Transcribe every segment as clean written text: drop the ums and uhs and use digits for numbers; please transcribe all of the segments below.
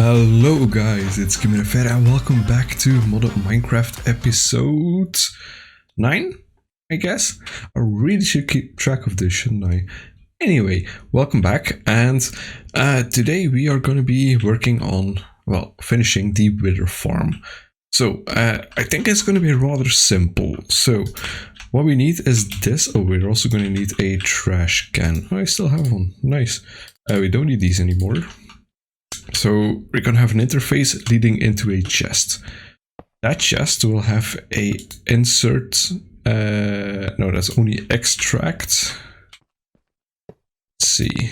Hello guys, it's Kimirafer and welcome back to Modded Minecraft episode 9, I guess. I really should keep track of this, shouldn't I? Anyway, welcome back, and today we are going to be working on, well, finishing the Wither farm. So, I think it's going to be rather simple. So, what we need is this. Oh, we're also going to need a trash can. Oh, I still have one. Nice. We don't need these anymore. So we're going to have an interface leading into a chest. That chest will have a insert, no, that's only extract. Let's see.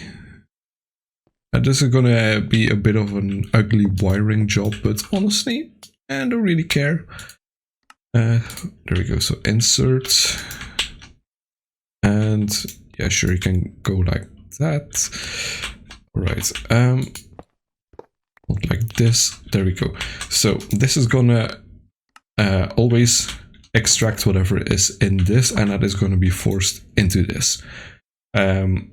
This is going to be a bit of an ugly wiring job, but honestly, I don't really care. There we go, so insert. And yeah, sure, you can go like that. All right. Like this, there we go. So this is gonna always extract whatever is in this, and that is going to be forced into this. Now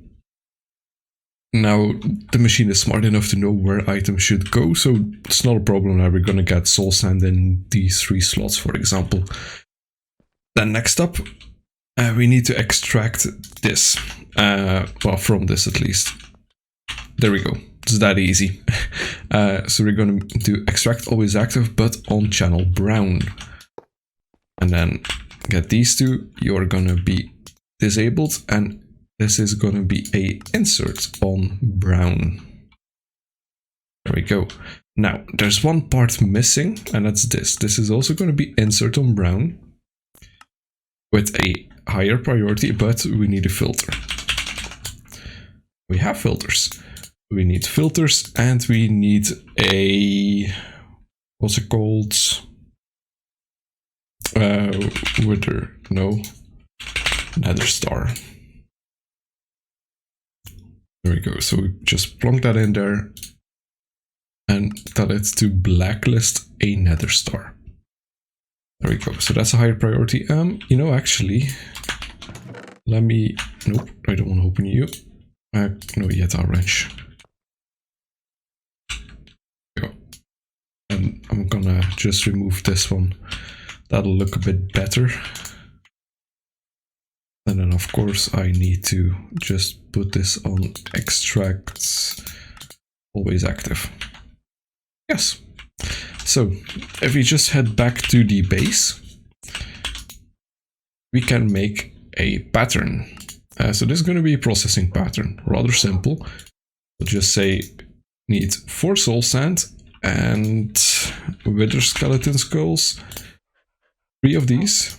the machine is smart enough to know where items should go, so it's not a problem. Now we're gonna get soul sand in these 3 slots, for example. Then next up, we need to extract this, well, from this at least. There we go. It's that easy. So we're going to do extract always active, but on channel brown. And then get these two. You're going to be disabled, and this is going to be a insert on brown. There we go. Now there's one part missing, and that's this. This is also going to be insert on brown with a higher priority, but we need a filter. We have filters. We need filters, and we need a, what's it called? Wither, no, Nether star. There we go. So we just plonk that in there and tell it to blacklist a Nether star. There we go. So that's a higher priority. You know, actually, let me, nope, I don't want to open you. No, yet our wrench. And I'm gonna just remove this one. That'll look a bit better. And then of course I need to just put this on extracts always active. Yes. So if we just head back to the base, we can make a pattern. So this is going to be a processing pattern, rather simple. We'll just say need 4 soul sand and wither skeleton skulls. 3 of these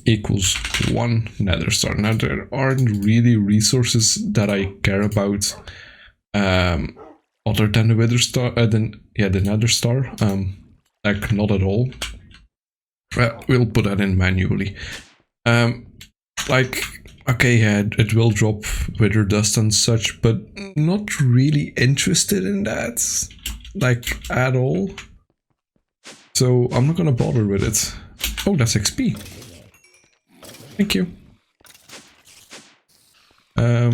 equals 1 nether star. Now there aren't really resources that I care about other than the wither star, the nether star. Like not at all. We'll put that in manually. Like, okay, yeah, it will drop wither dust and such, but not really interested in that, like, at all. So I'm not gonna bother with it. Oh, that's XP. Thank you. Yeah.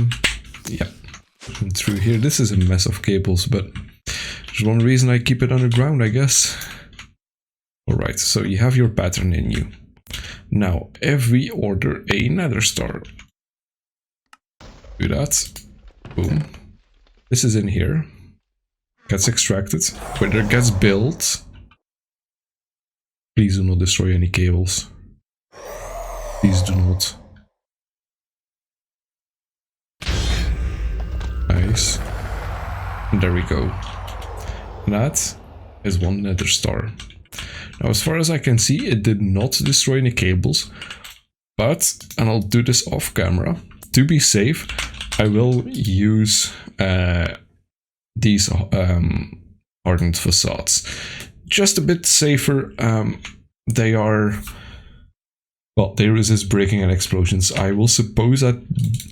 And through here, this is a mess of cables, but there's one reason I keep it underground, I guess. Alright, so you have your pattern in you. Now, if we order a nether star, do that. Boom. This is in here. Gets extracted. Wither gets built. Please do not destroy any cables. Please do not. Nice. And there we go. That is 1 nether star. Now, as far as I can see, it did not destroy any cables. But, and I'll do this off camera, to be safe, I will use these hardened facades. Just a bit safer. They are, well, they resist breaking and explosions. I will suppose that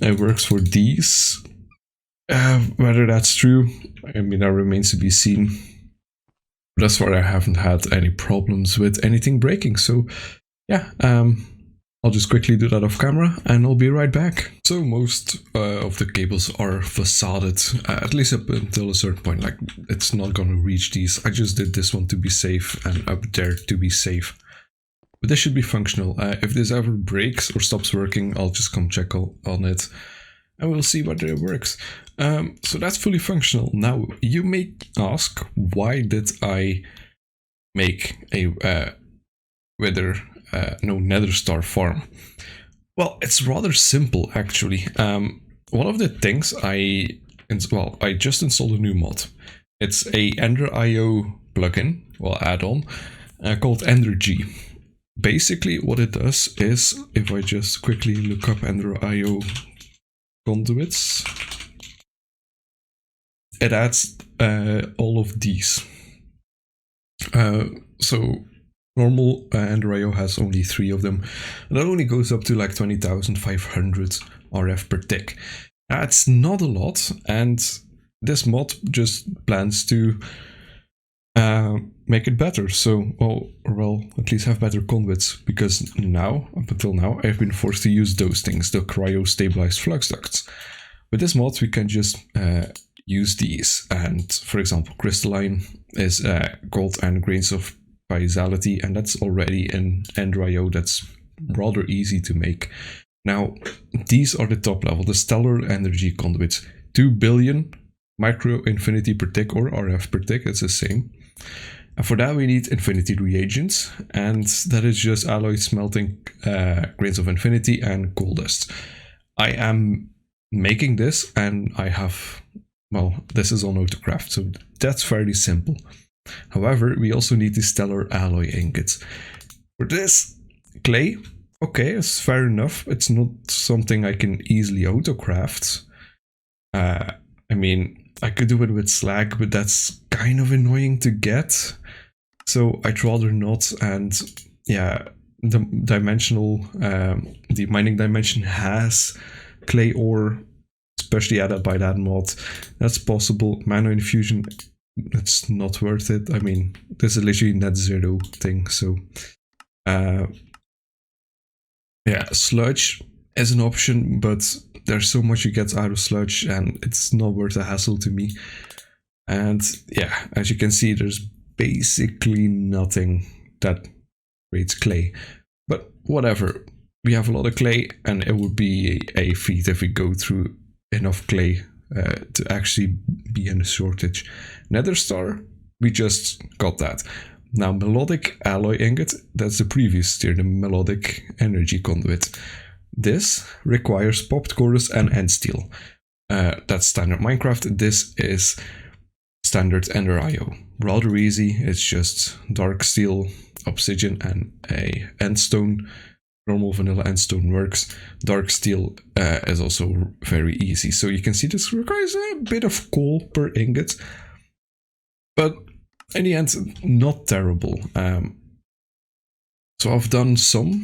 it works for these. Whether that's true, I mean, that remains to be seen. But thus far, I haven't had any problems with anything breaking. So, yeah, I'll just quickly do that off camera and I'll be right back. So most of the cables are facaded, at least up until a certain point. Like, it's not gonna reach these. I just did this one to be safe and up there to be safe. But this should be functional. If this ever breaks or stops working, I'll just come check on it and we'll see whether it works. So that's fully functional. Now, you may ask, why did I make a Nether star farm? Well, it's rather simple actually. One of the things I just installed a new mod. It's a enderIO plugin, well, add-on, called endergy. Basically what it does is, if I just quickly look up enderIO conduits, it adds all of these. So normal enderIO has only 3 of them, and that only goes up to like 20,500 RF per tick. That's not a lot, and this mod just plans to make it better. So, well, at least have better conduits, because now, up until now, I've been forced to use those things, the cryo-stabilized flux ducts. With this mod, we can just use these, and for example, crystalline is gold and grains of vitality, and that's already in enderIO. That's rather easy to make. Now, these are the top level, the stellar energy conduits, 2 billion micro infinity per tick or RF per tick, it's the same. And for that we need infinity reagents, and that is just alloy smelting, grains of infinity and gold dust. I am making this, and I have, well, this is on AutoCraft, so that's fairly simple. However, we also need the stellar alloy ingots. For this, clay, okay, it's fair enough. It's not something I can easily AutoCraft. I mean, I could do it with slag, but that's kind of annoying to get. So I'd rather not, and yeah, the mining dimension has clay ore, especially added by that mod. That's possible. Mana infusion, it's not worth it. I mean, this is literally net zero thing, so yeah, sludge is an option, but there's so much you get out of sludge and it's not worth the hassle to me. And yeah, as you can see, there's basically nothing that creates clay, but whatever. We have a lot of clay, and it would be a feat if we go through enough clay to actually be in a shortage. Nether star, we just got that. Now, melodic alloy ingot, that's the previous tier, the melodic energy conduit. This requires popped chorus and end steel. That's standard Minecraft. This is standard enderIO. Rather easy, it's just dark steel, obsidian, and a endstone. Normal vanilla endstone works. Dark steel is also very easy. So you can see this requires a bit of coal per ingot, but in the end, not terrible. So I've done some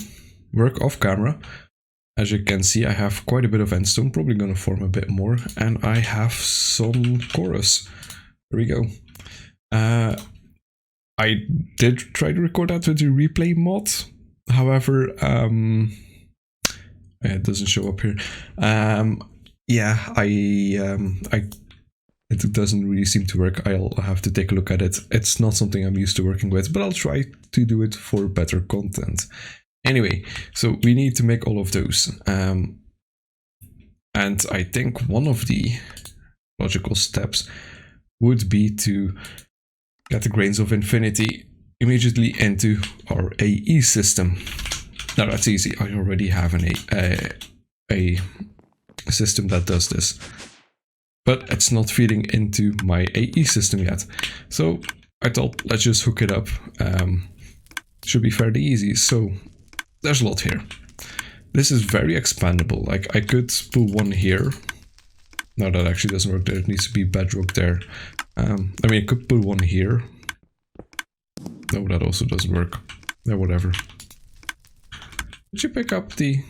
work off camera. As you can see, I have quite a bit of endstone, probably going to form a bit more, and I have some chorus. There we go. I did try to record that with the replay mod. However, it doesn't show up here. Yeah, it doesn't really seem to work. I'll have to take a look at it. It's not something I'm used to working with, but I'll try to do it for better content. Anyway, so we need to make all of those. And I think one of the logical steps would be to get the grains of infinity immediately into our AE system. Now that's easy. I already have a system that does this, but it's not feeding into my AE system yet. So I thought, let's just hook it up. Should be fairly easy. So there's a lot here. This is very expandable. Like, I could put one here. No, that actually doesn't work. There needs to be bedrock there. I mean, I could put one here. No, that also doesn't work. No, whatever. Did you pick up the...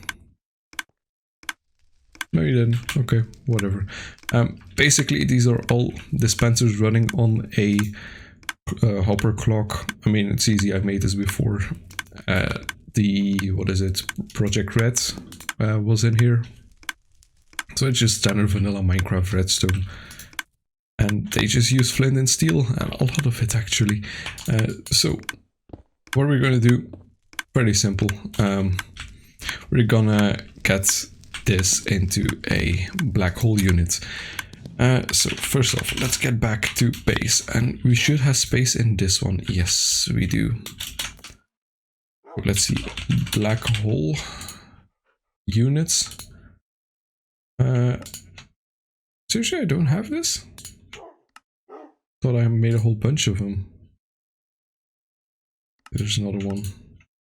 No, you didn't. Okay, whatever. Basically, these are all dispensers running on a hopper clock. I mean, it's easy. I made this before. the, what is it, Project Red was in here. So it's just standard vanilla Minecraft redstone. And they just use flint and steel, and a lot of it actually. So what we're gonna do, pretty simple. We're gonna get this into a black hole unit. So first off, let's get back to base, and we should have space in this one. Yes, we do. Let's see, black hole units. Seriously, I don't have this? Thought I made a whole bunch of them. There's another one.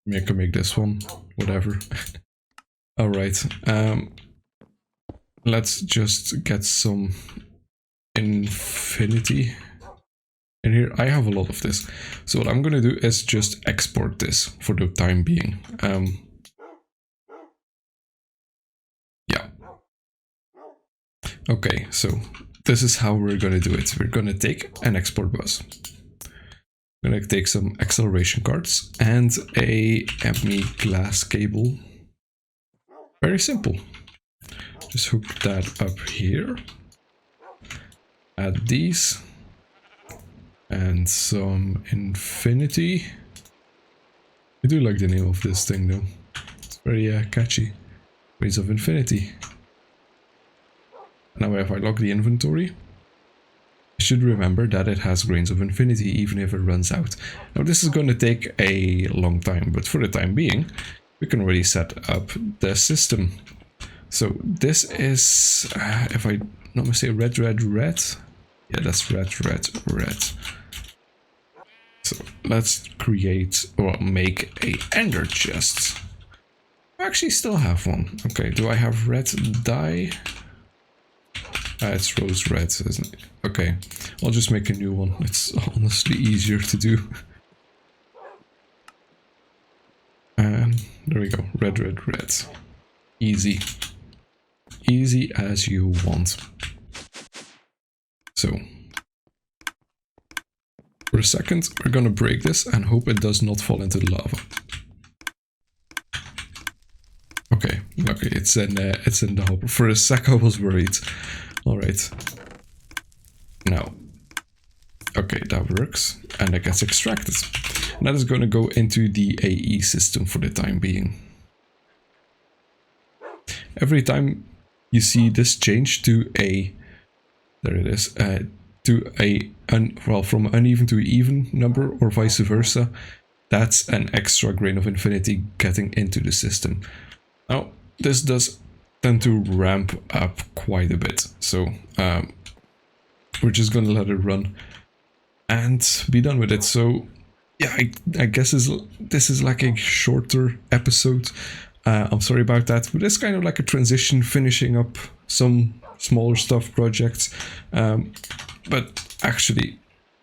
Maybe I can make this one, whatever. Alright, let's just get some infinity in here. I have a lot of this. So what I'm gonna do is just export this for the time being. Yeah. Okay, so this is how we're gonna do it. We're gonna take an export bus. I'm gonna take some acceleration cards and a ME glass cable. Very simple. Just hook that up here. Add these. And some infinity. I do like the name of this thing though. It's very catchy. Ways of infinity. Now if I lock the inventory, I should remember that it has grains of infinity even if it runs out. Now this is going to take a long time, but for the time being, we can already set up the system. So this is, if I not mistake, red. Yeah, that's red. So let's create or make a ender chest. I actually still have one. Okay, do I have red dye? It's rose red, isn't it? Okay, I'll just make a new one. It's honestly easier to do. And there we go, red. Easy. Easy as you want. So, for a second, we're gonna break this and hope it does not fall into the lava. Okay, luckily it's in the hopper. For a sec I was worried. Alright. Now. Okay, that works. And that gets extracted. And that is going to go into the AE system for the time being. Every time you see this change to a... There it is. To a... well, from uneven to even number or vice versa. That's an extra grain of infinity getting into the system. Now, this does tend to ramp up quite a bit, so we're just gonna let it run and be done with it. So yeah, I guess this is like a shorter episode. I'm sorry about that, but it's kind of like a transition, finishing up some smaller stuff projects. But actually,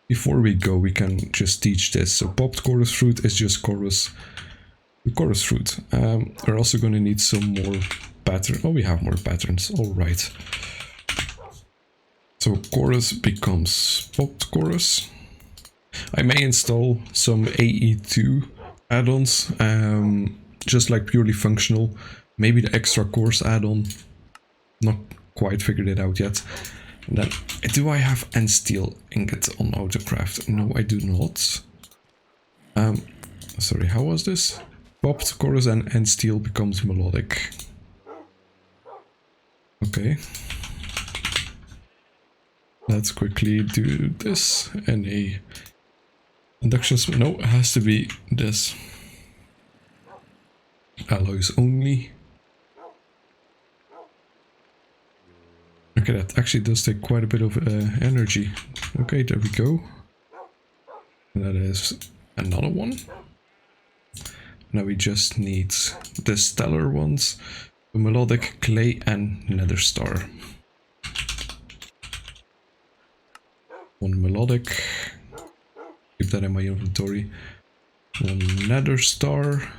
before we go, we can just teach this. So popped chorus fruit is just chorus fruit. We're also going to need some more pattern. Oh, we have more patterns. All right. So chorus becomes popped chorus. I may install some AE2 add-ons, just like purely functional. Maybe the extra course add-on. Not quite figured it out yet. And then, do I have end steel ingot on autocraft? No, I do not. Sorry, how was this? Popped chorus and end steel becomes melodic. Okay. Let's quickly do this in a induction. No, it has to be this. Alloys only. Okay, that actually does take quite a bit of energy. Okay, there we go. And that is another one. Now we just need the stellar ones, the melodic, clay, and nether star. One melodic, keep that in my inventory. One nether star,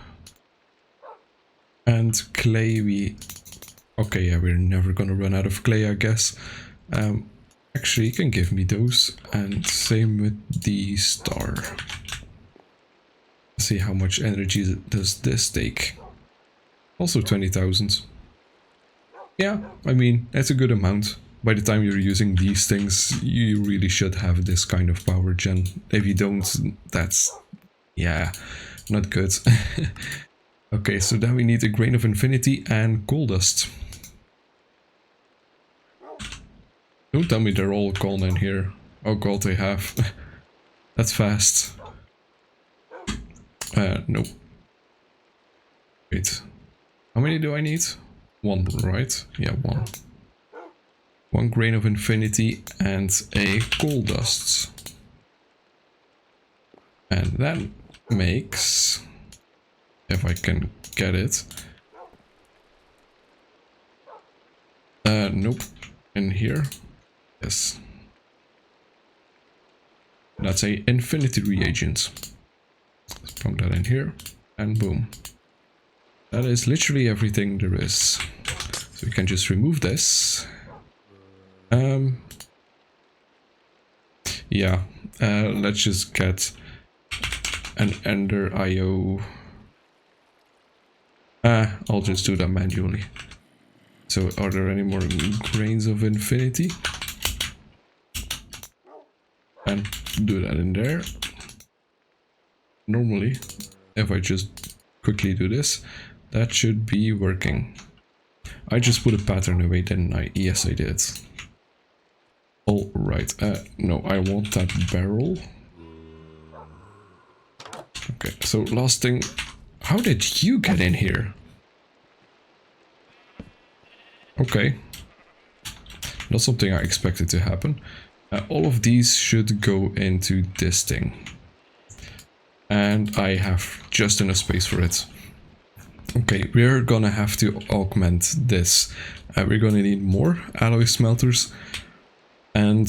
and clay. Okay, yeah, we're never gonna run out of clay, I guess. Actually, you can give me those, and same with the star. see how much energy does this take. Also 20,000. Yeah, I mean, that's a good amount. By the time you're using these things, you really should have this kind of power gen. If you don't, that's, yeah, not good. Okay, so then we need a grain of infinity and coal dust. Don't tell me they're all gone in here. Oh god, they have. That's fast. Nope. Wait. How many do I need? One, right? Yeah, one. One grain of infinity and a coal dust. And that makes, if I can get it. Nope. In here. Yes. That's a infinity reagent. Let's pump that in here. And boom. That is literally everything there is. So we can just remove this. Yeah, let's just get an enderIO. I'll just do that manually. So are there any more grains of infinity? And do that in there. Normally, if I just quickly do this, that should be working. I just put a pattern away, didn't I? Yes, I did. Alright, no, I want that barrel. Okay, so last thing, how did you get in here? Okay. Not something I expected to happen. All of these should go into this thing. And I have just enough space for it. Okay, we're gonna have to augment this. We're gonna need more alloy smelters. And,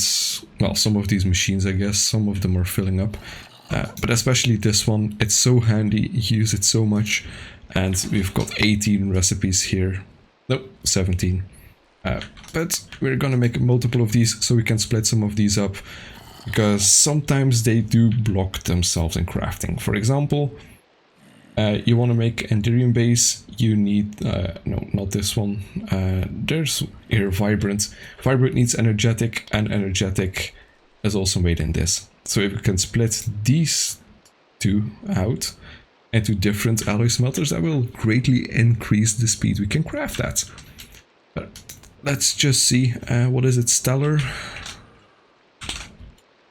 well, some of these machines, I guess, some of them are filling up. But especially this one, it's so handy, you use it so much. And we've got 18 recipes here. Nope, 17. But we're gonna make a multiple of these so we can split some of these up. Because sometimes they do block themselves in crafting. For example, you want to make Enderium base, you need, no, not this one, there's here Vibrant. Vibrant needs Energetic, and Energetic is also made in this. So if we can split these two out into different alloy smelters, that will greatly increase the speed we can craft that. But let's just see, what is it, Stellar?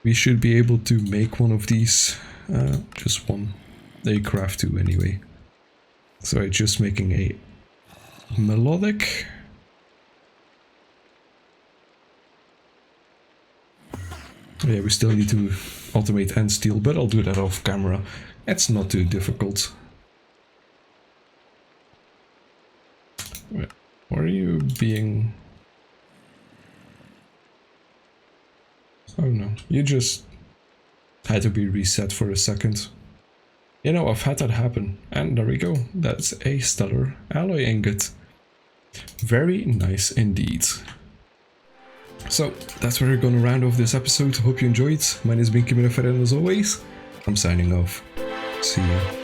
We should be able to make one of these, just one. They craft two anyway. So I'm just making a melodic. Yeah, we still need to automate and steel, but I'll do that off camera. It's not too difficult. Wait, why are you being... Oh no, you just had to be reset for a second. You know, I've had that happen, and there we go. That's a stellar alloy ingot. Very nice indeed. So, that's where we're gonna round off this episode. Hope you enjoyed. My name has been Kimirafer, and as always, I'm signing off. See ya.